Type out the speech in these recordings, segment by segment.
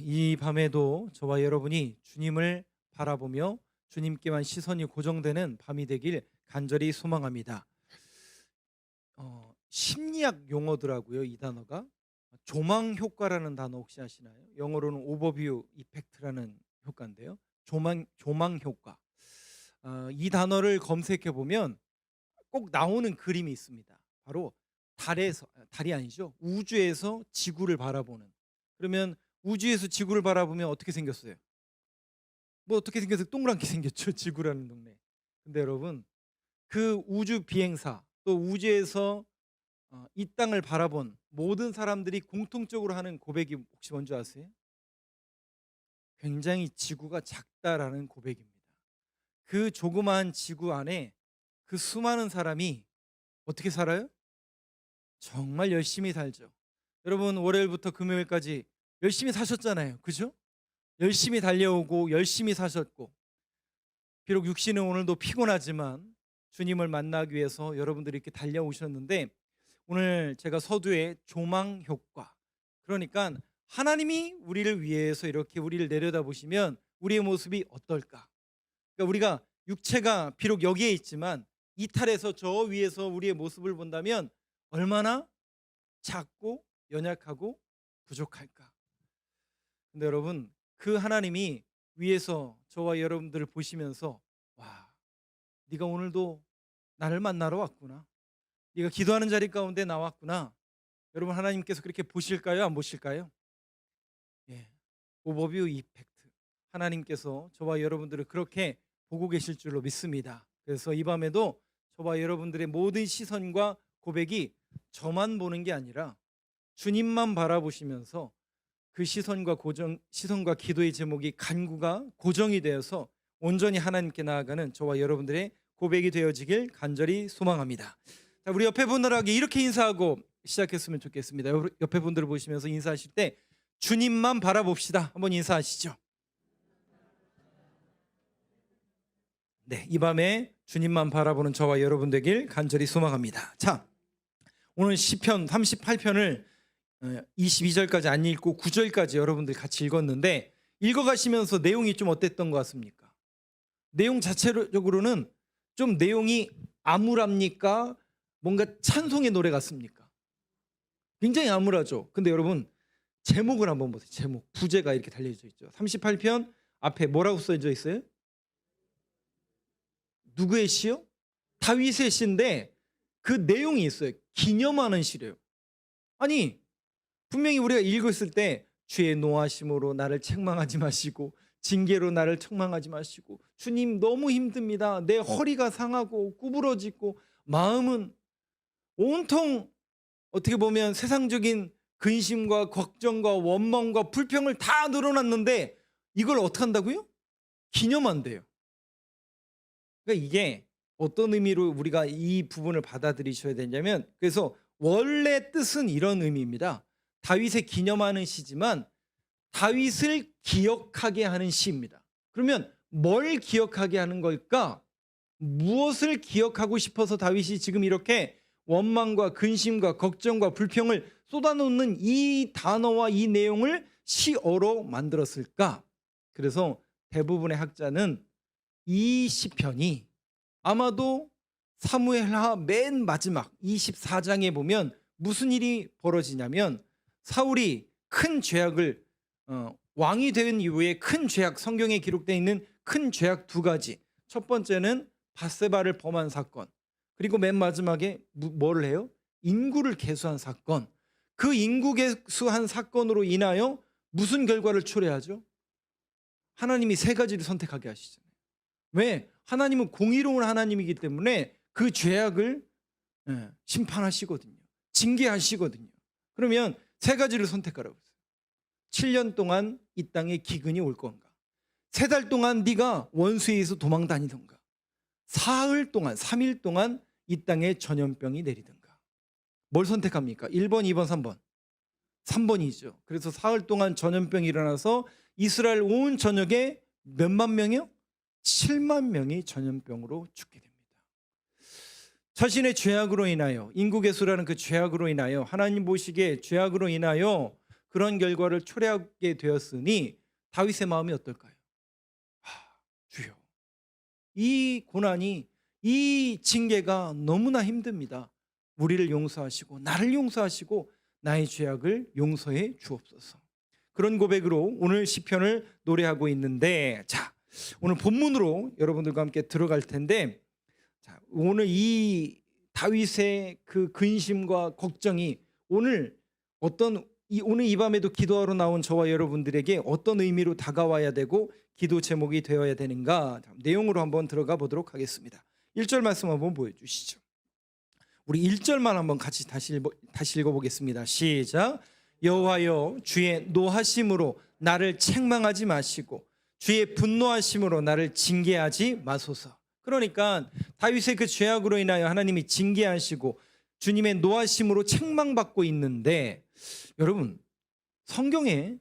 이 밤에도 저와 여러분이 주님을 바라보며 주님께만 시선이 고정되는 밤이 되길 간절히 소망합니다. 심리학 용어더라고요, 이 단어가. 조망 효과라는 단어 혹시 아시나요? 영어로는 오버뷰 이펙트라는 효과인데요. 조망 효과. 이 단어를 검색해 보면 꼭 나오는 그림이 있습니다. 바로 달이 아니죠. 우주에서 지구를 바라보는. 그러면 우주에서 지구를 바라보면 어떻게 생겼어요? 뭐 어떻게 생겼어요? 동그랗게 생겼죠. 지구라는 동네. 근데 여러분, 그 우주 비행사 또 우주에서 이 땅을 바라본 모든 사람들이 공통적으로 하는 고백이 혹시 뭔지 아세요? 굉장히 지구가 작다라는 고백입니다. 그 조그마한 지구 안에 그 수많은 사람이 어떻게 살아요? 정말 열심히 살죠. 여러분, 월요일부터 금요일까지 열심히 사셨잖아요. 그죠? 열심히 달려오고 열심히 사셨고, 비록 육신은 오늘도 피곤하지만 주님을 만나기 위해서 여러분들이 이렇게 달려오셨는데, 오늘 제가 서두에 조망 효과, 그러니까 하나님이 우리를 위해서 이렇게 우리를 내려다보시면 우리의 모습이 어떨까. 그러니까 우리가 육체가 비록 여기에 있지만 이탈해서 저 위에서 우리의 모습을 본다면 얼마나 작고 연약하고 부족할까. 근데 여러분, 그 하나님이 위에서 저와 여러분들을 보시면서, 와, 네가 오늘도 나를 만나러 왔구나, 네가 기도하는 자리 가운데 나왔구나. 여러분, 하나님께서 그렇게 보실까요, 안 보실까요? 예, 오버뷰 이펙트. 하나님께서 저와 여러분들을 그렇게 보고 계실 줄로 믿습니다. 그래서 이 밤에도 저와 여러분들의 모든 시선과 고백이 저만 보는 게 아니라 주님만 바라보시면서 그 시선과 기도의 제목이 간구가 고정이 되어서 온전히 하나님께 나아가는 저와 여러분들의 고백이 되어지길 간절히 소망합니다. 자, 우리 옆에 분들에게 이렇게 인사하고 시작했으면 좋겠습니다. 옆에 분들을 보시면서 인사하실 때 주님만 바라봅시다. 한번 인사하시죠. 네, 이 밤에 주님만 바라보는 저와 여러분 되길 간절히 소망합니다. 자, 오늘 시편 38편을 22절까지 안 읽고 9절까지 여러분들 같이 읽었는데, 읽어가시면서 내용이 좀 어땠던 것 같습니까? 내용 자체적으로는 좀 내용이 암울합니까? 뭔가 찬송의 노래 같습니까? 굉장히 암울하죠. 근데 여러분, 제목을 한번 보세요. 제목, 부제가 이렇게 달려져 있죠. 38편 앞에 뭐라고 써져 있어요? 누구의 시요? 다윗의 시인데 그 내용이 있어요. 기념하는 시래요. 아니, 분명히 우리가 읽었을 때 주의 노하심으로 나를 책망하지 마시고 징계로 나를 책망하지 마시고, 주님 너무 힘듭니다, 내 허리가 상하고 구부러지고 마음은 온통 어떻게 보면 세상적인 근심과 걱정과 원망과 불평을 다 늘어놨는데 이걸 어떻게 한다고요? 기념한대요. 그러니까 이게 어떤 의미로 우리가 이 부분을 받아들이셔야 되냐면, 그래서 원래 뜻은 이런 의미입니다. 다윗의 기념하는 시지만 다윗을 기억하게 하는 시입니다. 그러면 뭘 기억하게 하는 걸까? 무엇을 기억하고 싶어서 다윗이 지금 이렇게 원망과 근심과 걱정과 불평을 쏟아놓는 이 단어와 이 내용을 시어로 만들었을까? 그래서 대부분의 학자는 이 시편이 아마도 사무엘하 맨 마지막 24장에 보면 무슨 일이 벌어지냐면, 사울이 큰 죄악을 왕이 된 이후에 큰 죄악, 성경에 기록되어 있는 큰 죄악 두 가지. 첫 번째는 밧세바를 범한 사건, 그리고 맨 마지막에 뭐를 해요? 인구를 계수한 사건. 그 인구 계수한 사건으로 인하여 무슨 결과를 초래하죠? 하나님이 세 가지를 선택하게 하시잖아요. 왜? 하나님은 공의로운 하나님이기 때문에 그 죄악을 심판하시거든요. 징계하시거든요. 그러면 세 가지를 선택하라고 했어요. 7년 동안 이 땅에 기근이 올 건가? 3달 동안 네가 원수에 의해서 도망 다니던가? 사흘 동안, 3일 동안 이 땅에 전염병이 내리던가? 뭘 선택합니까? 1번, 2번, 3번. 3번이죠. 그래서 사흘 동안 전염병이 일어나서 이스라엘 온 전역에 몇만 명이요? 7만 명이 전염병으로 죽게 됩니다. 자신의 죄악으로 인하여, 인구개수라는 그 죄악으로 인하여, 하나님 보시기에 죄악으로 인하여 그런 결과를 초래하게 되었으니 다윗의 마음이 어떨까요? 주여, 이 고난이, 이 징계가 너무나 힘듭니다. 우리를 용서하시고 나를 용서하시고 나의 죄악을 용서해 주옵소서. 그런 고백으로 오늘 시편을 노래하고 있는데, 자, 오늘 본문으로 여러분들과 함께 들어갈 텐데, 자, 오늘 이 다윗의 그 근심과 걱정이 오늘 오늘 이 밤에도 기도하러 나온 저와 여러분들에게 어떤 의미로 다가와야 되고 기도 제목이 되어야 되는가, 내용으로 한번 들어가 보도록 하겠습니다. 1절 말씀 한번 보여주시죠. 우리 1절만 한번 같이 다시 읽어보겠습니다. 시작. 여호와여, 주의 노하심으로 나를 책망하지 마시고 주의 분노하심으로 나를 징계하지 마소서. 그러니까 다윗의 그 죄악으로 인하여 하나님이 징계하시고 주님의 노하심으로 책망받고 있는데, 여러분, 성경에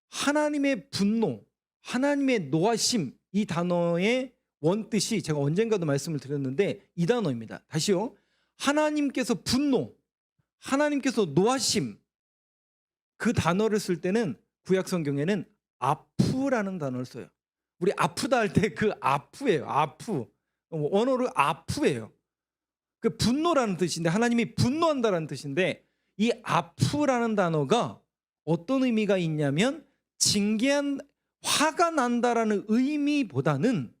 하나님의 분노, 하나님의 노하심, 이 단어의 원뜻이 제가 언젠가도 말씀을 드렸는데 이 단어입니다. 다시요. 하나님께서 분노, 하나님께서 노하심, 그 단어를 쓸 때는 구약 성경에는 아프라는 단어를 써요. 우리 아프다 할 때 그 아프예요. 아프. 원어로 아프예요. 그 분노라는 뜻인데, 하나님이 분노한다라는 뜻인데, 이 아프라는 단어가 어떤 의미가 있냐면 징계한, 화가 난다라는 의미보다는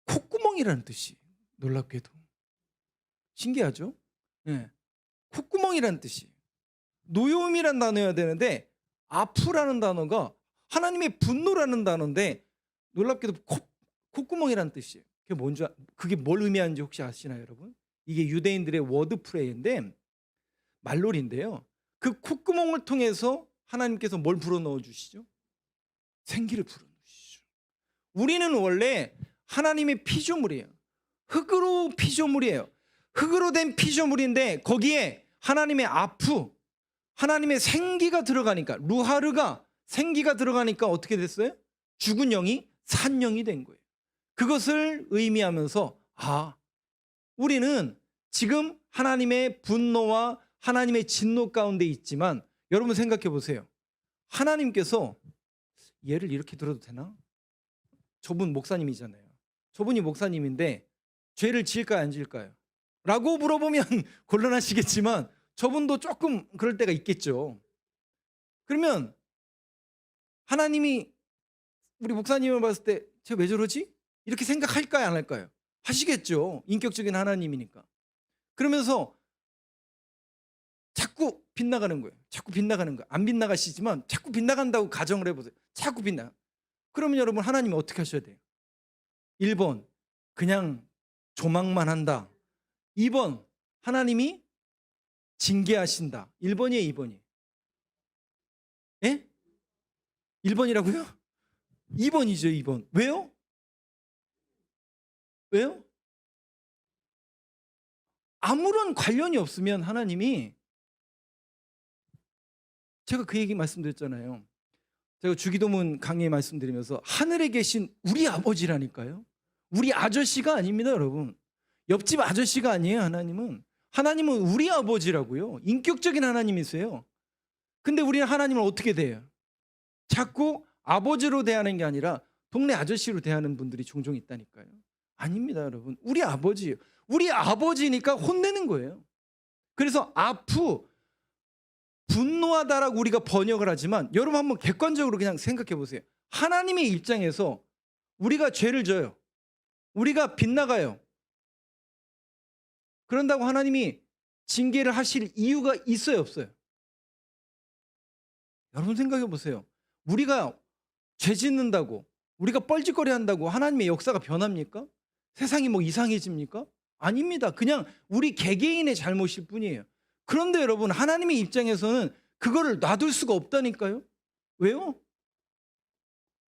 콧구멍이라는 뜻이, 놀랍게도 신기하죠? 네. 콧구멍이라는 뜻이, 노여움이라는 단어여야 되는데 아프라는 단어가 하나님의 분노라는 단어인데 놀랍게도 콧구멍이라는 뜻이에요. 그게 뭘 의미하는지 혹시 아시나요, 여러분? 이게 유대인들의 워드플레이인데 말놀이인데요. 그 콧구멍을 통해서 하나님께서 뭘 불어넣어 주시죠? 생기를 불어넣으시죠. 우리는 원래 하나님의 피조물이에요. 흙으로 피조물이에요. 흙으로 된 피조물인데 거기에 하나님의 아프, 하나님의 생기가 들어가니까, 루하르가 생기가 들어가니까 어떻게 됐어요? 죽은 영이 산 영이 된 거예요. 그것을 의미하면서 우리는 지금 하나님의 분노와 하나님의 진노 가운데 있지만, 여러분 생각해 보세요. 하나님께서, 예를 이렇게 들어도 되나? 저분 목사님이잖아요. 저분이 목사님인데 죄를 지을까요, 안 지을까요? 라고 물어보면 곤란하시겠지만 저분도 조금 그럴 때가 있겠죠. 그러면 하나님이 우리 목사님을 봤을 때 쟤 왜 저러지? 이렇게 생각할까요, 안 할까요? 하시겠죠. 인격적인 하나님이니까. 그러면서 자꾸 빗나가는 거예요. 자꾸 빗나가는 거예요. 안 빗나가시지만 자꾸 빗나간다고 가정을 해보세요. 자꾸 빗나가. 그러면 여러분, 하나님이 어떻게 하셔야 돼요? 1번, 그냥 조망만 한다. 2번, 하나님이 징계하신다. 1번이에요, 2번이에요? 예? 1번이라고요? 2번이죠, 2번. 왜요? 왜요? 아무런 관련이 없으면 하나님이, 제가 그 얘기 말씀드렸잖아요. 제가 주기도문 강의에 말씀드리면서 하늘에 계신 우리 아버지라니까요. 우리 아저씨가 아닙니다, 여러분. 옆집 아저씨가 아니에요. 하나님은 우리 아버지라고요. 인격적인 하나님이세요. 근데 우리는 하나님을 어떻게 대해요? 자꾸 아버지로 대하는 게 아니라 동네 아저씨로 대하는 분들이 종종 있다니까요. 아닙니다, 여러분. 우리 아버지예요. 우리 아버지니까 혼내는 거예요. 그래서 분노하다라고 우리가 번역을 하지만, 여러분 한번 객관적으로 그냥 생각해 보세요. 하나님의 입장에서 우리가 죄를 져요. 우리가 빗나가요. 그런다고 하나님이 징계를 하실 이유가 있어요, 없어요? 여러분 생각해 보세요. 우리가 죄 짓는다고, 우리가 뻘짓거리 한다고 하나님의 역사가 변합니까? 세상이 뭐 이상해집니까? 아닙니다. 그냥 우리 개개인의 잘못일 뿐이에요. 그런데 여러분, 하나님의 입장에서는 그거를 놔둘 수가 없다니까요. 왜요?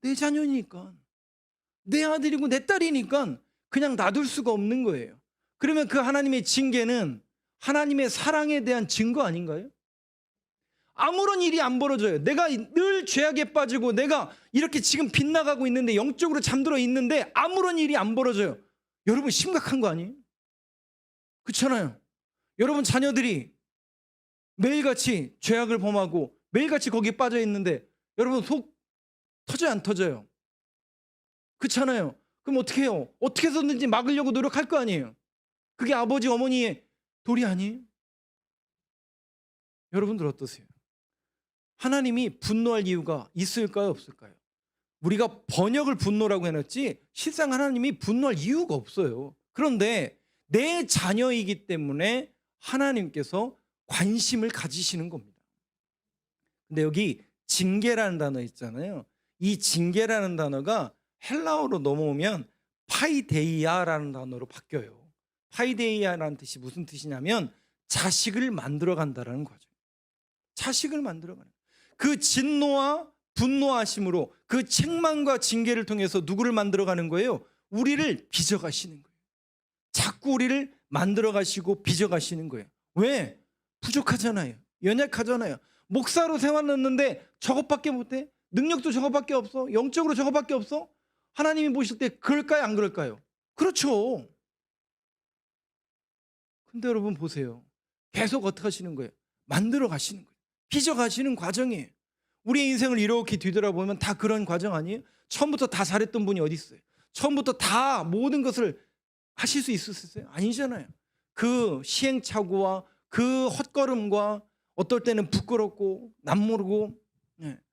내 자녀니까, 내 아들이고 내 딸이니까 그냥 놔둘 수가 없는 거예요. 그러면 그 하나님의 징계는 하나님의 사랑에 대한 증거 아닌가요? 아무런 일이 안 벌어져요. 내가 늘 죄악에 빠지고 내가 이렇게 지금 빗나가고 있는데, 영적으로 잠들어 있는데 아무런 일이 안 벌어져요. 여러분 심각한 거 아니에요? 그렇잖아요. 여러분 자녀들이 매일같이 죄악을 범하고 매일같이 거기에 빠져 있는데 여러분 속 터져요, 안 터져요? 그렇잖아요. 그럼 어떻게 해요? 어떻게 해서든지 막으려고 노력할 거 아니에요. 그게 아버지 어머니의 도리 아니에요? 여러분들 어떠세요? 하나님이 분노할 이유가 있을까요, 없을까요? 우리가 번역을 분노라고 해놨지 실상 하나님이 분노할 이유가 없어요. 그런데 내 자녀이기 때문에 하나님께서 관심을 가지시는 겁니다. 근데 여기 징계라는 단어 있잖아요. 이 징계라는 단어가 헬라어로 넘어오면 파이데이아라는 단어로 바뀌어요. 파이데이아라는 뜻이 무슨 뜻이냐면 자식을 만들어 간다라는 거죠. 자식을 만들어 가는. 그 진노와 분노하심으로 그 책망과 징계를 통해서 누구를 만들어 가는 거예요? 우리를 빚어 가시는 거예요. 자꾸 우리를 만들어 가시고 빚어 가시는 거예요. 왜? 부족하잖아요. 연약하잖아요. 목사로 세워놨는데 저것밖에 못해? 능력도 저것밖에 없어? 영적으로 저것밖에 없어? 하나님이 보실 때 그럴까요, 안 그럴까요? 그렇죠. 근데 여러분 보세요. 계속 어떻게 하시는 거예요? 만들어 가시는 거예요. 빚어 가시는 과정이에요. 우리의 인생을 이렇게 뒤돌아보면 다 그런 과정 아니에요? 처음부터 다 잘했던 분이 어디 있어요? 처음부터 다 모든 것을 하실 수 있었어요? 아니잖아요. 그 시행착오와 그 헛걸음과 어떨 때는 부끄럽고 남모르고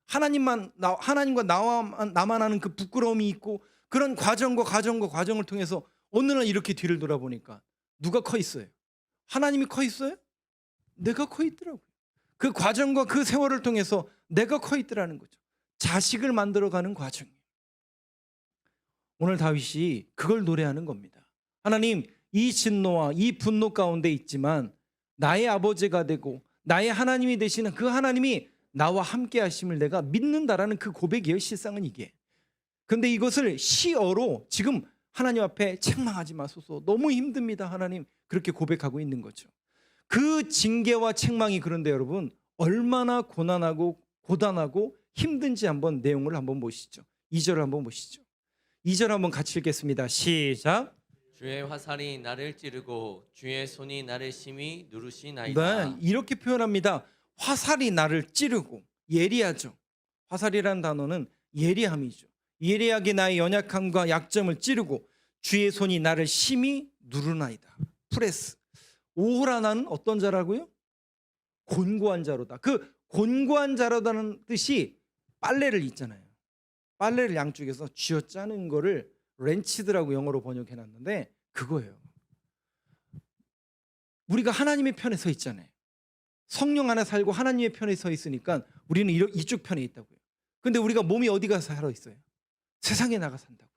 하나님과 나만 하는 그 부끄러움이 있고 그런 과정을 통해서 어느 날 이렇게 뒤를 돌아보니까 누가 커 있어요? 하나님이 커 있어요? 내가 커 있더라고요. 그 과정과 그 세월을 통해서 내가 커 있더라는 거죠. 자식을 만들어가는 과정이에요. 오늘 다윗이 그걸 노래하는 겁니다. 하나님, 이 진노와 이 분노 가운데 있지만 나의 아버지가 되고 나의 하나님이 되시는 그 하나님이 나와 함께 하심을 내가 믿는다라는 그 고백이에요. 실상은 이게. 근데 이것을 시어로 지금 하나님 앞에 책망하지 마소서, 너무 힘듭니다 하나님, 그렇게 고백하고 있는 거죠. 그 징계와 책망이 그런데 여러분 얼마나 고단하고 힘든지 한번 내용을 한번 보시죠. 2절을 한번 보시죠. 2절 한번 같이 읽겠습니다. 시작. 주의 화살이 나를 찌르고 주의 손이 나를 심히 누르시나이다. 네, 이렇게 표현합니다. 화살이 나를 찌르고. 예리하죠. 화살이라는 단어는 예리함이죠. 예리하게 나의 연약함과 약점을 찌르고 주의 손이 나를 심히 누르나이다. 프레스. 오호라나는 어떤 자라고요? 곤고한 자로다. 그 곤고한 자로다는 뜻이 빨래를 있잖아요. 빨래를 양쪽에서 쥐어짜는 거를 렌치드라고 영어로 번역해 놨는데 그거예요. 우리가 하나님의 편에 서 있잖아요. 성령 안에 살고 하나님의 편에 서 있으니까 우리는 이쪽 편에 있다고요. 근데 우리가 몸이 어디 가서 살아 있어요? 세상에 나가 산다고요.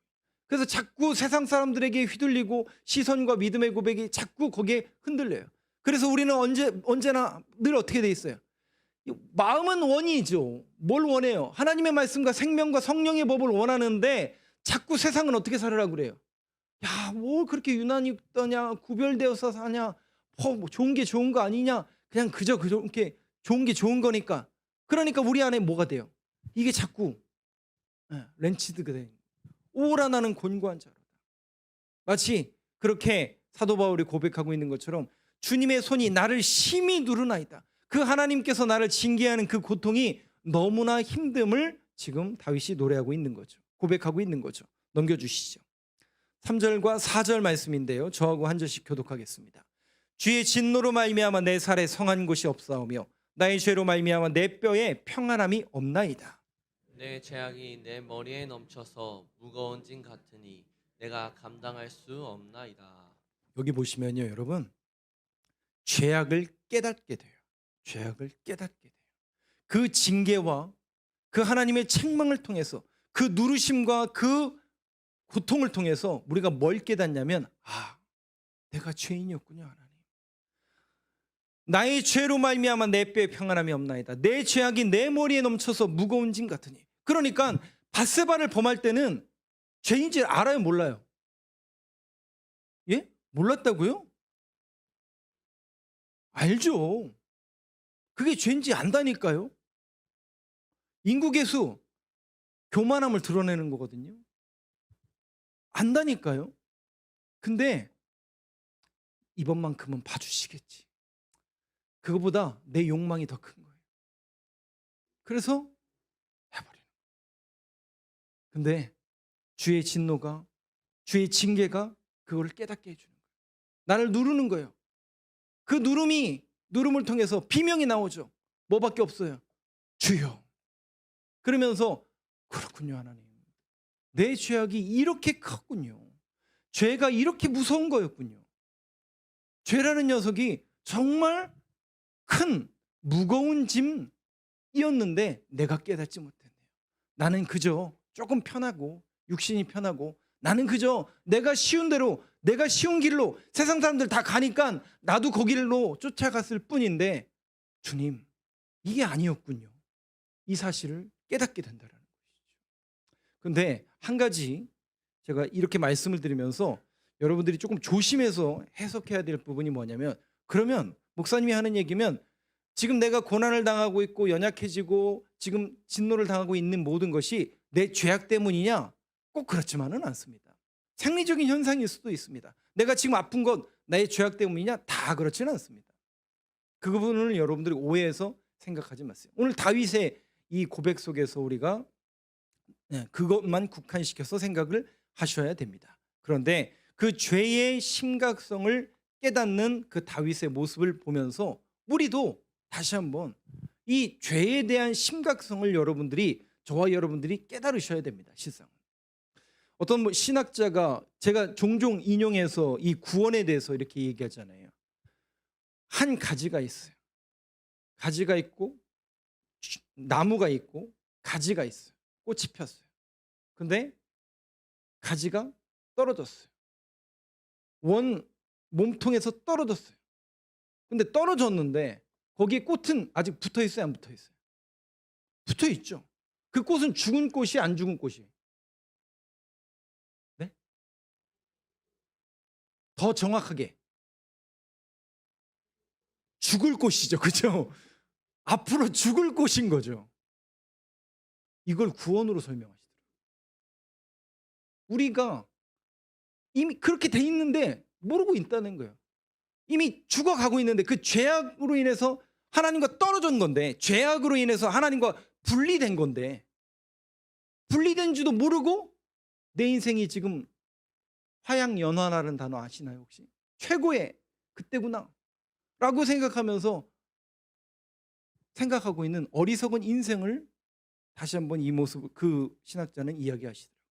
그래서 자꾸 세상 사람들에게 휘둘리고 시선과 믿음의 고백이 자꾸 거기에 흔들려요. 그래서 우리는 언제나 늘 어떻게 돼 있어요? 마음은 원이죠. 뭘 원해요? 하나님의 말씀과 생명과 성령의 법을 원하는데 자꾸 세상은 어떻게 살으라고 그래요? 야, 뭐 그렇게 유난히 떠냐? 구별되어서 사냐? 뭐 좋은 게 좋은 거 아니냐? 그냥 그저 그렇게 좋은 게 좋은 거니까. 그러니까 우리 안에 뭐가 돼요? 이게 자꾸 렌치드가 돼요. 오라 나는 곤고한 자로다. 마치 그렇게 사도 바울이 고백하고 있는 것처럼 주님의 손이 나를 심히 누르나이다. 그 하나님께서 나를 징계하는 그 고통이 너무나 힘듦을 지금 다윗이 노래하고 있는 거죠. 고백하고 있는 거죠. 넘겨주시죠. 3절과 4절 말씀인데요. 저하고 한 절씩 교독하겠습니다. 주의 진노로 말미암아 내 살에 성한 곳이 없사오며 나의 죄로 말미암아 내 뼈에 평안함이 없나이다. 내 죄악이 내 머리에 넘쳐서 무거운 짐 같으니 내가 감당할 수 없나이다. 여기 보시면요, 여러분, 죄악을 깨닫게 돼요. 죄악을 깨닫게 돼요. 그 징계와 그 하나님의 책망을 통해서 그 누르심과 그 고통을 통해서 우리가 뭘 깨닫냐면 내가 죄인이었군요. 하나님, 나의 죄로 말미암아 내 뼈에 평안함이 없나이다. 내 죄악이 내 머리에 넘쳐서 무거운 짐 같으니. 그러니까 밧세바를 범할 때는 죄인지 알아요, 몰라요? 예? 몰랐다고요? 알죠. 그게 죄인지 안다니까요. 인국의 교만함을 드러내는 거거든요. 안다니까요. 근데 이번만큼은 봐주시겠지. 그거보다 내 욕망이 더 큰 거예요. 그래서 해버리는 거예요. 근데 주의 진노가, 주의 징계가 그걸 깨닫게 해주는 거예요. 나를 누르는 거예요. 그 누름을 통해서 비명이 나오죠. 뭐밖에 없어요. 주여. 그러면서 그렇군요, 하나님. 내 죄악이 이렇게 컸군요. 죄가 이렇게 무서운 거였군요. 죄라는 녀석이 정말 큰 무거운 짐이었는데 내가 깨닫지 못했네요. 나는 그저 조금 편하고 육신이 편하고 나는 그저 내가 쉬운 대로 내가 쉬운 길로 세상 사람들 다 가니까 나도 거길로 쫓아갔을 뿐인데 주님 이게 아니었군요. 이 사실을 깨닫게 된다는 것이죠. 그런데 한 가지 제가 이렇게 말씀을 드리면서 여러분들이 조금 조심해서 해석해야 될 부분이 뭐냐면 그러면 목사님이 하는 얘기면 지금 내가 고난을 당하고 있고 연약해지고 지금 진노를 당하고 있는 모든 것이 내 죄악 때문이냐? 꼭 그렇지만은 않습니다. 생리적인 현상일 수도 있습니다. 내가 지금 아픈 건 나의 죄악 때문이냐? 다 그렇지는 않습니다. 그 부분을 여러분들이 오해해서 생각하지 마세요. 오늘 다윗의 이 고백 속에서 우리가 그것만 국한시켜서 생각을 하셔야 됩니다. 그런데 그 죄의 심각성을 깨닫는 그 다윗의 모습을 보면서 우리도 다시 한번 이 죄에 대한 심각성을 저와 여러분들이 깨달으셔야 됩니다. 실상 어떤 신학자가 제가 종종 인용해서 이 구원에 대해서 이렇게 얘기하잖아요. 한 가지가 있어요. 가지가 있고 나무가 있고 가지가 있어요. 꽃이 폈어요. 근데 가지가 떨어졌어요. 원 몸통에서 떨어졌어요. 근데 떨어졌는데 거기에 꽃은 아직 붙어 있어요, 안 붙어 있어요? 붙어 있죠. 그 꽃은 죽은 꽃이 안 죽은 꽃이? 네? 더 정확하게 죽을 꽃이죠. 그죠? 앞으로 죽을 꽃인 거죠. 이걸 구원으로 설명하시더라고요. 우리가 이미 그렇게 돼 있는데 모르고 있다는 거예요. 이미 죽어가고 있는데 그 죄악으로 인해서 하나님과 떨어진 건데 죄악으로 인해서 하나님과 분리된 건데 분리된 줄도 모르고 내 인생이 지금 화양연화라는 단어 아시나요 혹시? 최고의 그때구나 라고 생각하면서 생각하고 있는 어리석은 인생을 다시 한번 이 모습을 그 신학자는 이야기하시더라고요.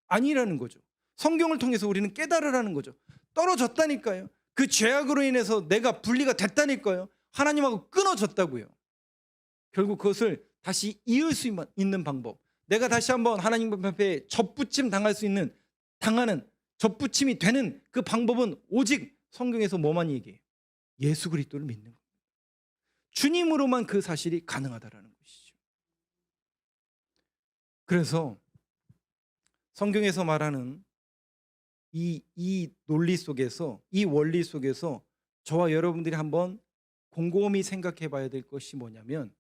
아니라는 거죠. 성경을 통해서 우리는 깨달으라는 거죠. 떨어졌다니까요. 그 죄악으로 인해서 내가 분리가 됐다니까요. 하나님하고 끊어졌다고요. 결국 그것을 다시 이을 수 있는 방법, 내가 다시 한번 하나님 앞에 접붙임 당하는 접붙임이 되는 그 방법은 오직 성경에서 뭐만 얘기해요? 예수 그리스도를 믿는 겁니다. 주님으로만 그 사실이 가능하다라는 것이죠. 그래서 성경에서 말하는 이 논리 속에서, 이 원리 속에서 저와 여러분들이 한번 곰곰이 생각해 봐야 될 것이 뭐냐면,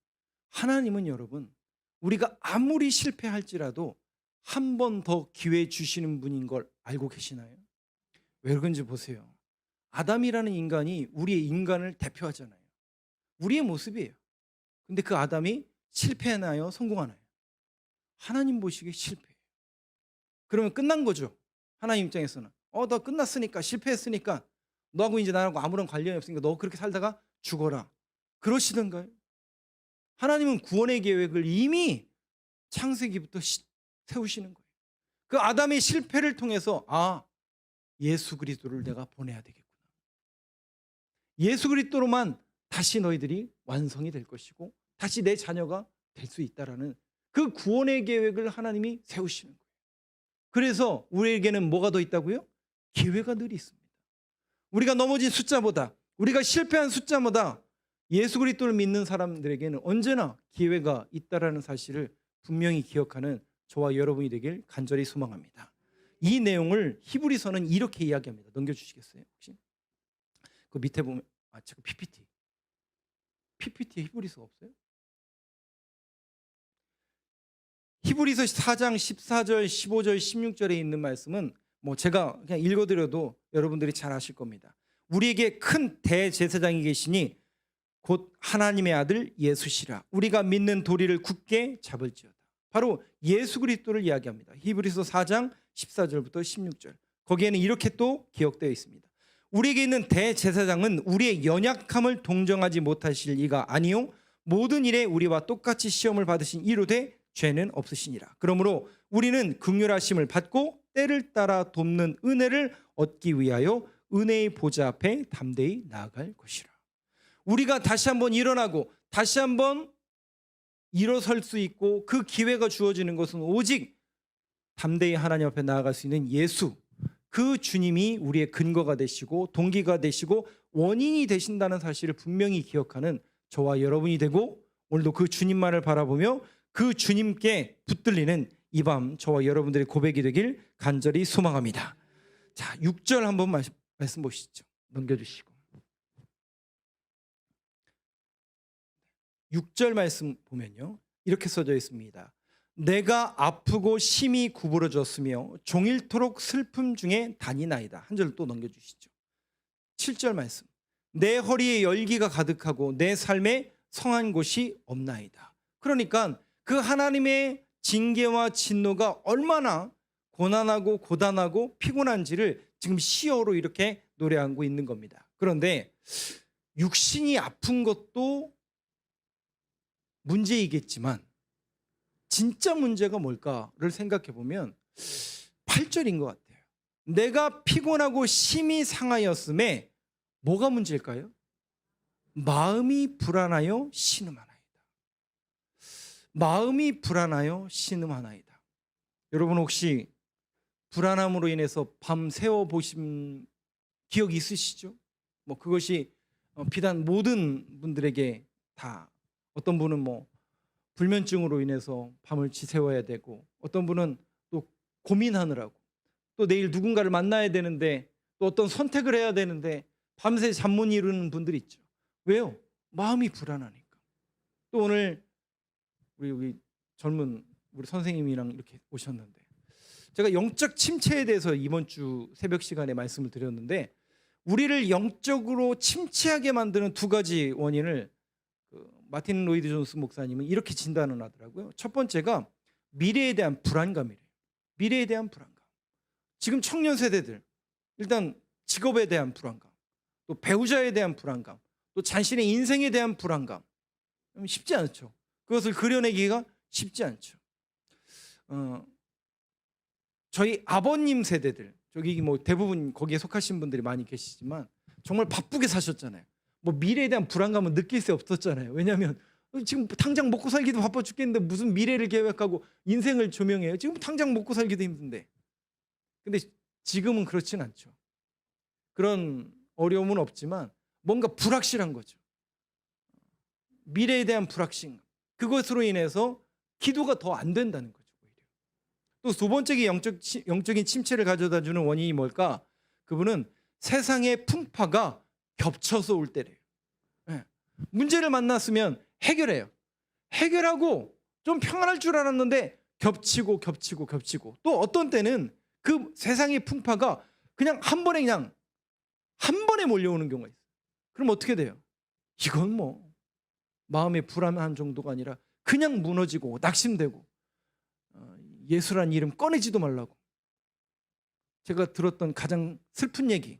하나님은 여러분 우리가 아무리 실패할지라도 한 번 더 기회 주시는 분인 걸 알고 계시나요? 왜 그런지 보세요. 아담이라는 인간이 우리의 인간을 대표하잖아요. 우리의 모습이에요. 근데 그 아담이 실패하나요? 성공하나요? 하나님 보시기에 실패해요. 그러면 끝난 거죠. 하나님 입장에서는 너 끝났으니까, 실패했으니까 너하고 이제 나하고 아무런 관련이 없으니까 너 그렇게 살다가 죽어라, 그러시던가요? 하나님은 구원의 계획을 이미 창세기부터 세우시는 거예요. 그 아담의 실패를 통해서 예수 그리스도를 내가 보내야 되겠구나. 예수 그리스도로만 다시 너희들이 완성이 될 것이고 다시 내 자녀가 될 수 있다라는 그 구원의 계획을 하나님이 세우시는 거예요. 그래서 우리에게는 뭐가 더 있다고요? 기회가 늘 있습니다. 우리가 넘어진 숫자보다, 우리가 실패한 숫자보다 예수 그리스도를 믿는 사람들에게는 언제나 기회가 있다라는 사실을 분명히 기억하는 저와 여러분이 되길 간절히 소망합니다. 이 내용을 히브리서는 이렇게 이야기합니다. 넘겨주시겠어요 혹시? 그 밑에 보면 지금 PPT에 히브리서 없어요? 히브리서 4장 14절 15절 16절에 있는 말씀은 제가 그냥 읽어드려도 여러분들이 잘 아실 겁니다. 우리에게 큰 대제사장이 계시니 곧 하나님의 아들 예수시라. 우리가 믿는 도리를 굳게 잡을지어다. 바로 예수 그리스도를 이야기합니다. 히브리서 4장 14절부터 16절. 거기에는 이렇게 또 기억되어 있습니다. 우리에게 있는 대제사장은 우리의 연약함을 동정하지 못하실 이가 아니요 모든 일에 우리와 똑같이 시험을 받으신 이로되 죄는 없으시니라. 그러므로 우리는 긍휼하심을 받고 때를 따라 돕는 은혜를 얻기 위하여 은혜의 보좌 앞에 담대히 나아갈 것이라. 우리가 다시 한번 일어나고 다시 한번 일어설 수 있고 그 기회가 주어지는 것은 오직 담대히 하나님 앞에 나아갈 수 있는 예수, 그 주님이 우리의 근거가 되시고 동기가 되시고 원인이 되신다는 사실을 분명히 기억하는 저와 여러분이 되고, 오늘도 그 주님만을 바라보며 그 주님께 붙들리는 이 밤 저와 여러분들의 고백이 되길 간절히 소망합니다. 자, 6절 한번 말씀 보시죠. 넘겨주시고 6절 말씀 보면요, 이렇게 써져 있습니다. 내가 아프고 심히 구부러졌으며 종일토록 슬픔 중에 다니나이다. 한 절 또 넘겨주시죠. 7절 말씀. 내 허리에 열기가 가득하고 내 삶에 성한 곳이 없나이다. 그러니까 그 하나님의 징계와 진노가 얼마나 고난하고 고단하고 피곤한지를 지금 시어로 이렇게 노래하고 있는 겁니다. 그런데 육신이 아픈 것도 문제이겠지만 진짜 문제가 뭘까를 생각해 보면 8절인 것 같아요. 내가 피곤하고 심히 상하였음에 뭐가 문제일까요? 마음이 불안하여 신음하나이다. 마음이 불안하여 신음하나이다. 여러분 혹시 불안함으로 인해서 밤 새워 보신 기억이 있으시죠? 뭐 그것이 비단 모든 분들에게 다, 어떤 분은 뭐 불면증으로 인해서 밤을 지새워야 되고, 어떤 분은 또 고민하느라고, 또 내일 누군가를 만나야 되는데, 또 어떤 선택을 해야 되는데 밤새 잠 못 이루는 분들이 있죠. 왜요? 마음이 불안하니까. 또 오늘 우리 젊은 우리 선생님이랑 이렇게 오셨는데, 제가 영적 침체에 대해서 이번 주 새벽 시간에 말씀을 드렸는데, 우리를 영적으로 침체하게 만드는 두 가지 원인을 마틴 로이드 존스 목사님은 이렇게 진단을 하더라고요. 첫 번째가 미래에 대한 불안감이래요. 미래에 대한 불안감. 지금 청년 세대들, 일단 직업에 대한 불안감, 또 배우자에 대한 불안감, 또 자신의 인생에 대한 불안감. 쉽지 않죠. 그것을 그려내기가 쉽지 않죠. 저희 아버님 세대들, 저기 뭐 대부분 거기에 속하신 분들이 많이 계시지만 정말 바쁘게 사셨잖아요. 뭐 미래에 대한 불안감은 느낄 수 없었잖아요. 왜냐하면 지금 당장 먹고 살기도 바빠 죽겠는데 무슨 미래를 계획하고 인생을 조명해요. 지금 당장 먹고 살기도 힘든데. 근데 지금은 그렇진 않죠. 그런 어려움은 없지만 뭔가 불확실한 거죠. 미래에 대한 불확실감. 그것으로 인해서 기도가 더 안 된다는 거죠. 또 두 번째 영적인 침체를 가져다 주는 원인이 뭘까? 그분은 세상의 풍파가 겹쳐서 올 때래요. 네. 문제를 만났으면 해결해요. 해결하고 좀 평안할 줄 알았는데 겹치고 또 어떤 때는 그 세상의 풍파가 그냥 한 번에 몰려오는 경우가 있어요. 그럼 어떻게 돼요? 이건 뭐 마음의 불안한 정도가 아니라 그냥 무너지고 낙심되고, 예수란 이름 꺼내지도 말라고. 제가 들었던 가장 슬픈 얘기,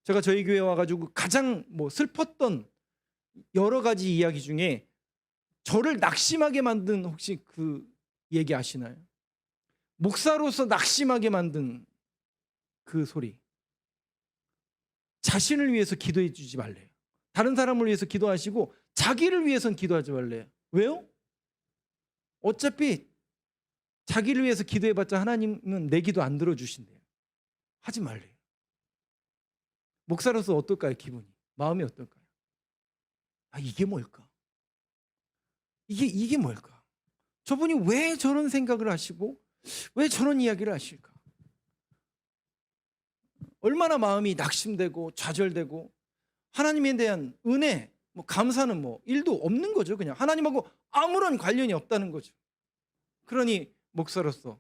제가 저희 교회 와가지고 가장 슬펐던 여러 가지 이야기 중에 저를 낙심하게 만든, 혹시 그 얘기 아시나요? 목사로서 낙심하게 만든 그 소리. 자신을 위해서 기도해 주지 말래요. 다른 사람을 위해서 기도하시고 자기를 위해서는 기도하지 말래요. 왜요? 어차피 자기를 위해서 기도해봤자 하나님은 내 기도 안 들어주신대요. 하지 말래요. 목사로서 어떨까요? 기분이, 마음이 어떨까요? 이게 뭘까? 이게 뭘까? 저분이 왜 저런 생각을 하시고 왜 저런 이야기를 하실까? 얼마나 마음이 낙심되고 좌절되고, 하나님에 대한 은혜, 감사는 일도 없는 거죠. 그냥 하나님하고 아무런 관련이 없다는 거죠. 그러니 목사로서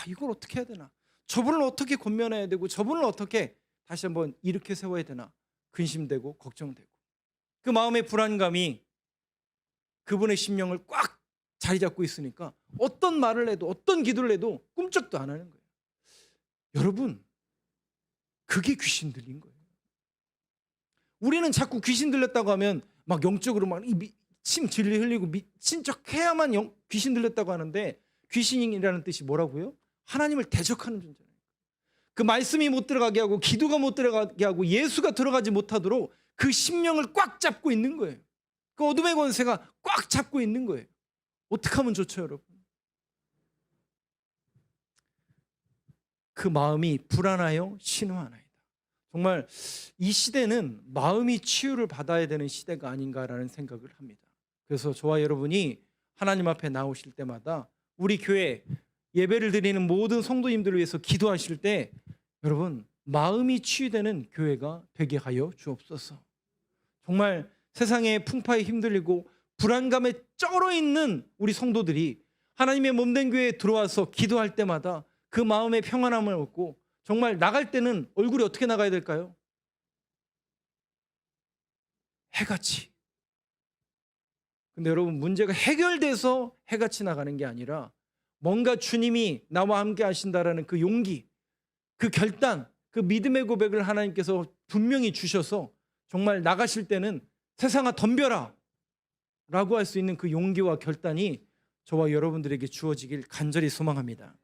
이걸 어떻게 해야 되나, 저분을 어떻게 권면해야 되고 저분을 어떻게 다시 한번 일으켜 세워야 되나 근심되고 걱정되고. 그 마음의 불안감이 그분의 심령을 꽉 자리 잡고 있으니까 어떤 말을 해도 어떤 기도를 해도 꿈쩍도 안 하는 거예요. 여러분, 그게 귀신 들린 거예요. 우리는 자꾸 귀신 들렸다고 하면 막 영적으로 막 침 질질 흘리고 미친 척 해야만 귀신 들렸다고 하는데, 귀신이라는 뜻이 뭐라고요? 하나님을 대적하는 존재예요. 그 말씀이 못 들어가게 하고 기도가 못 들어가게 하고 예수가 들어가지 못하도록 그 심령을 꽉 잡고 있는 거예요. 그 어둠의 권세가 꽉 잡고 있는 거예요. 어떻게 하면 좋죠, 여러분? 그 마음이 불안하여 신음하나이다. 정말 이 시대는 마음이 치유를 받아야 되는 시대가 아닌가라는 생각을 합니다. 그래서 저와 여러분이 하나님 앞에 나오실 때마다 우리 교회 예배를 드리는 모든 성도님들을 위해서 기도하실 때 여러분, 마음이 치유되는 교회가 되게 하여 주옵소서. 정말 세상에 풍파에 힘들리고 불안감에 쩔어 있는 우리 성도들이 하나님의 몸된 교회에 들어와서 기도할 때마다 그 마음의 평안함을 얻고, 정말 나갈 때는 얼굴이 어떻게 나가야 될까요? 해같이. 근데 여러분, 문제가 해결돼서 해같이 나가는 게 아니라 뭔가 주님이 나와 함께 하신다라는 그 용기, 그 결단, 그 믿음의 고백을 하나님께서 분명히 주셔서 정말 나가실 때는 세상아 덤벼라 라고 할 수 있는 그 용기와 결단이 저와 여러분들에게 주어지길 간절히 소망합니다.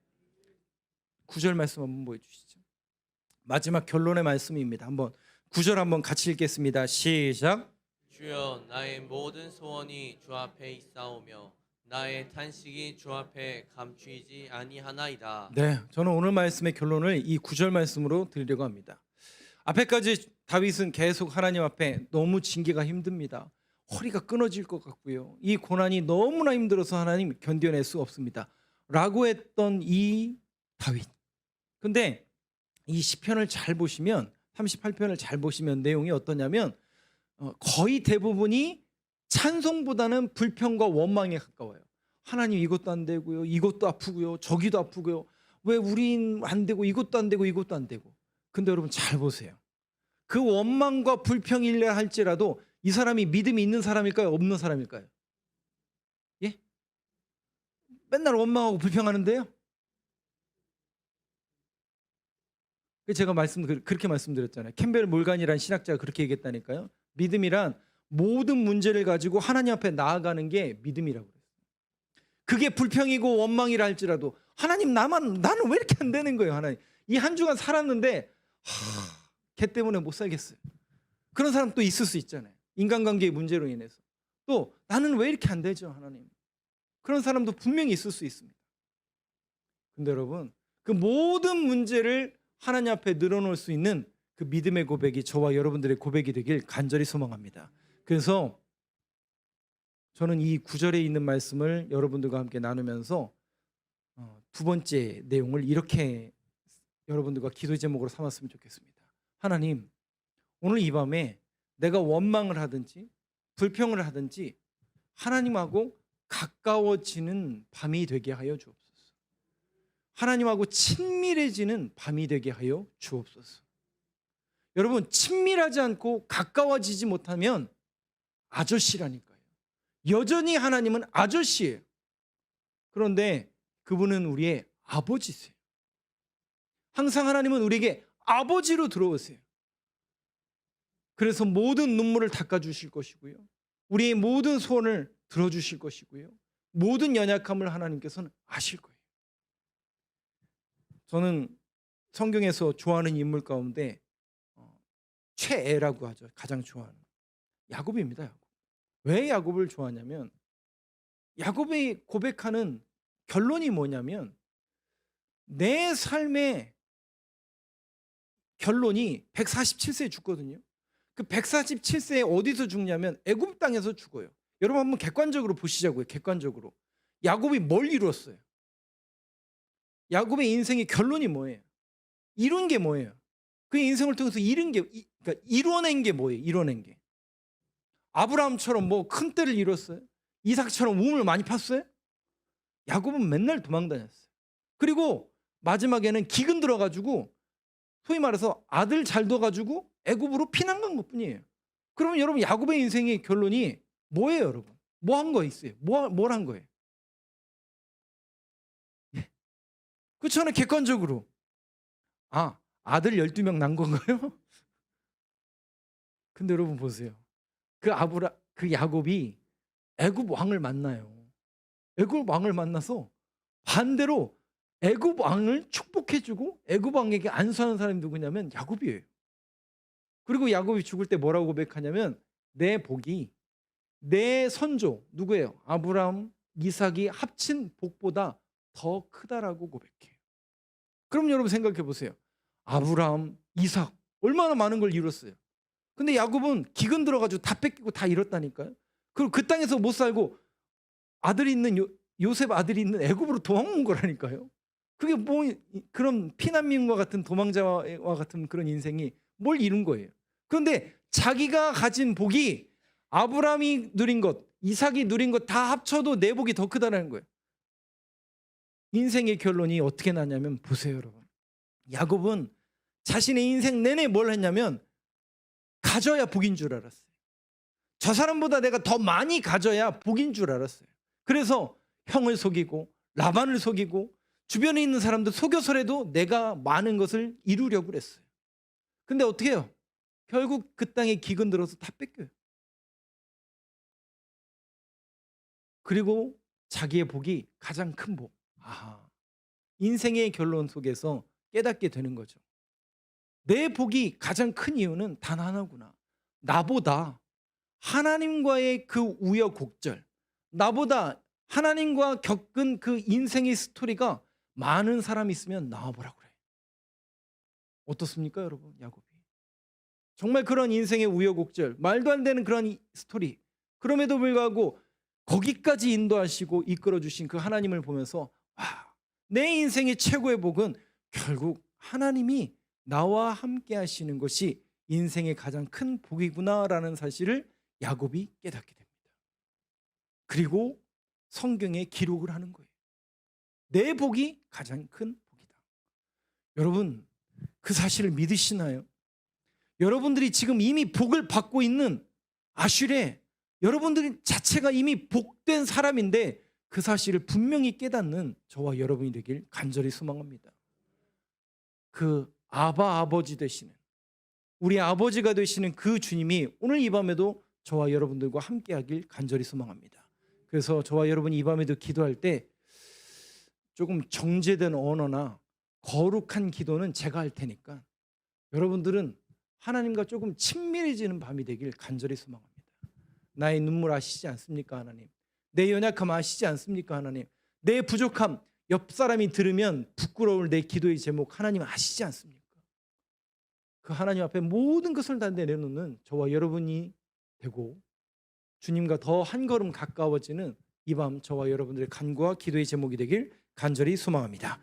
9절 말씀 한번 보여주시죠. 마지막 결론의 말씀입니다. 9절 한번 같이 읽겠습니다. 시작. 주여, 나의 모든 소원이 주 앞에 있사오며 나의 탄식이 주 앞에 감추이지 아니하나이다. 네, 저는 오늘 말씀의 결론을 이 9절 말씀으로 드리려고 합니다. 앞에까지 다윗은 계속 하나님 앞에 너무 징계가 힘듭니다. 허리가 끊어질 것 같고요. 이 고난이 너무나 힘들어서 하나님 견뎌낼 수 없습니다. 라고 했던 이 다윗. 근데 이 시편을 잘 보시면, 38편을 잘 보시면 내용이 어떠냐면 거의 대부분이 찬송보다는 불평과 원망에 가까워요. 하나님 이것도 안 되고요, 이것도 아프고요, 저기도 아프고요, 왜 우린 안 되고 이것도 안 되고 이것도 안 되고. 근데 여러분 잘 보세요. 그 원망과 불평이라 할지라도 이 사람이 믿음이 있는 사람일까요, 없는 사람일까요? 예? 맨날 원망하고 불평하는데요. 제가 그렇게 말씀드렸잖아요. 캠벨 몰간이라는 신학자가 그렇게 얘기했다니까요. 믿음이란 모든 문제를 가지고 하나님 앞에 나아가는 게 믿음이라고 그래요. 그게 불평이고 원망이라 할지라도 하나님, 나는 왜 이렇게 안 되는 거예요? 하나님, 이 한 주간 살았는데 걔 때문에 못 살겠어요. 그런 사람 또 있을 수 있잖아요. 인간관계의 문제로 인해서 또 나는 왜 이렇게 안 되죠, 하나님? 그런 사람도 분명히 있을 수 있습니다. 근데 여러분, 그 모든 문제를 하나님 앞에 늘어놓을 수 있는 그 믿음의 고백이 저와 여러분들의 고백이 되길 간절히 소망합니다. 그래서 저는 이 9절에 있는 말씀을 여러분들과 함께 나누면서 두 번째 내용을 이렇게 여러분들과 기도 제목으로 삼았으면 좋겠습니다. 하나님, 오늘 이 밤에 내가 원망을 하든지 불평을 하든지 하나님하고 가까워지는 밤이 되게 하여 주옵소서. 하나님하고 친밀해지는 밤이 되게 하여 주옵소서. 여러분, 친밀하지 않고 가까워지지 못하면 아저씨라니까요. 여전히 하나님은 아저씨예요. 그런데 그분은 우리의 아버지세요. 항상 하나님은 우리에게 아버지로 들어오세요. 그래서 모든 눈물을 닦아주실 것이고요, 우리의 모든 소원을 들어주실 것이고요, 모든 연약함을 하나님께서는 아실 거예요. 저는 성경에서 좋아하는 인물 가운데 최애라고 하죠. 가장 좋아하는 야곱입니다. 야곱. 왜 야곱을 좋아하냐면, 야곱이 고백하는 결론이 뭐냐면, 내 삶의 결론이 147세에 죽거든요. 그 147세에 어디서 죽냐면 애굽 땅에서 죽어요. 여러분 한번 객관적으로 보시자고요. 객관적으로 야곱이 뭘 이루었어요? 야곱의 인생의 결론이 뭐예요? 이룬 게 뭐예요? 그 인생을 통해서 그러니까 이뤄낸 게 뭐예요? 이뤄낸 게 아브라함처럼 뭐 큰 때를 이뤘어요? 이삭처럼 우물 많이 팠어요? 야곱은 맨날 도망다녔어요. 그리고 마지막에는 기근 들어가지고 소위 말해서 아들 잘 둬가지고 애굽으로 피난 간 것뿐이에요. 그러면 여러분 야곱의 인생의 결론이 뭐예요, 여러분? 뭐 한 거 있어요? 뭘 한 거예요? 그렇잖아요. 객관적으로. 아들 12명 난 건가요? 근데 여러분 보세요. 그 야곱이 애굽 왕을 만나요. 애굽 왕을 만나서 반대로 애굽 왕을 축복해주고 애굽 왕에게 안수하는 사람이 누구냐면 야곱이에요. 그리고 야곱이 죽을 때 뭐라고 고백하냐면 내 복이 내 선조 누구예요? 아브라함, 이삭이 합친 복보다 더 크다라고 고백해요. 그럼 여러분 생각해 보세요. 아브라함, 이삭 얼마나 많은 걸 이뤘어요. 근데 야곱은 기근 들어가지고 다 뺏기고 다 잃었다니까요. 그리고 그 땅에서 못 살고 아들이 있는 요셉 아들이 있는 애굽으로 도망온 거라니까요. 그게 뭐 그런 피난민과 같은 도망자와 같은 그런 인생이 뭘 이룬 거예요. 그런데 자기가 가진 복이 아브라함이 누린 것, 이삭이 누린 것 다 합쳐도 내 복이 더 크다는 거예요. 인생의 결론이 어떻게 나냐면 보세요, 여러분. 야곱은 자신의 인생 내내 뭘 했냐면 가져야 복인 줄 알았어요. 저 사람보다 내가 더 많이 가져야 복인 줄 알았어요. 그래서 형을 속이고 라반을 속이고 주변에 있는 사람들 속여서라도 내가 많은 것을 이루려고 그랬어요. 근데 어떻게 해요? 결국 그 땅에 기근 들어서 다 뺏겨요. 그리고 자기의 복이 가장 큰 복. 인생의 결론 속에서 깨닫게 되는 거죠. 내 복이 가장 큰 이유는 단 하나구나. 나보다 하나님과의 그 우여곡절, 나보다 하나님과 겪은 그 인생의 스토리가 많은 사람이 있으면 나와보라고 그래. 어떻습니까, 여러분? 야곱이 정말 그런 인생의 우여곡절, 말도 안 되는 그런 스토리, 그럼에도 불구하고 거기까지 인도하시고 이끌어주신 그 하나님을 보면서 내 인생의 최고의 복은 결국 하나님이 나와 함께 하시는 것이 인생의 가장 큰 복이구나라는 사실을 야곱이 깨닫게 됩니다. 그리고 성경에 기록을 하는 거예요. 내 복이 가장 큰 복이다. 여러분, 그 사실을 믿으시나요? 여러분들이 지금 이미 복을 받고 있는 아슐에 여러분들 자체가 이미 복된 사람인데 그 사실을 분명히 깨닫는 저와 여러분이 되길 간절히 소망합니다. 그 아버지 되시는 우리 아버지가 되시는 그 주님이 오늘 이 밤에도 저와 여러분들과 함께하길 간절히 소망합니다. 그래서 저와 여러분이 이 밤에도 기도할 때 조금 정제된 언어나 거룩한 기도는 제가 할 테니까 여러분들은 하나님과 조금 친밀해지는 밤이 되길 간절히 소망합니다. 나의 눈물 아시지 않습니까, 하나님? 내 연약함 아시지 않습니까, 하나님? 내 부족함 옆 사람이 들으면 부끄러울 내 기도의 제목 하나님 아시지 않습니까? 그 하나님 앞에 모든 것을 다 내려놓는 저와 여러분이 되고 주님과 더 한 걸음 가까워지는 이 밤 저와 여러분들의 간구와 기도의 제목이 되길 간절히 소망합니다.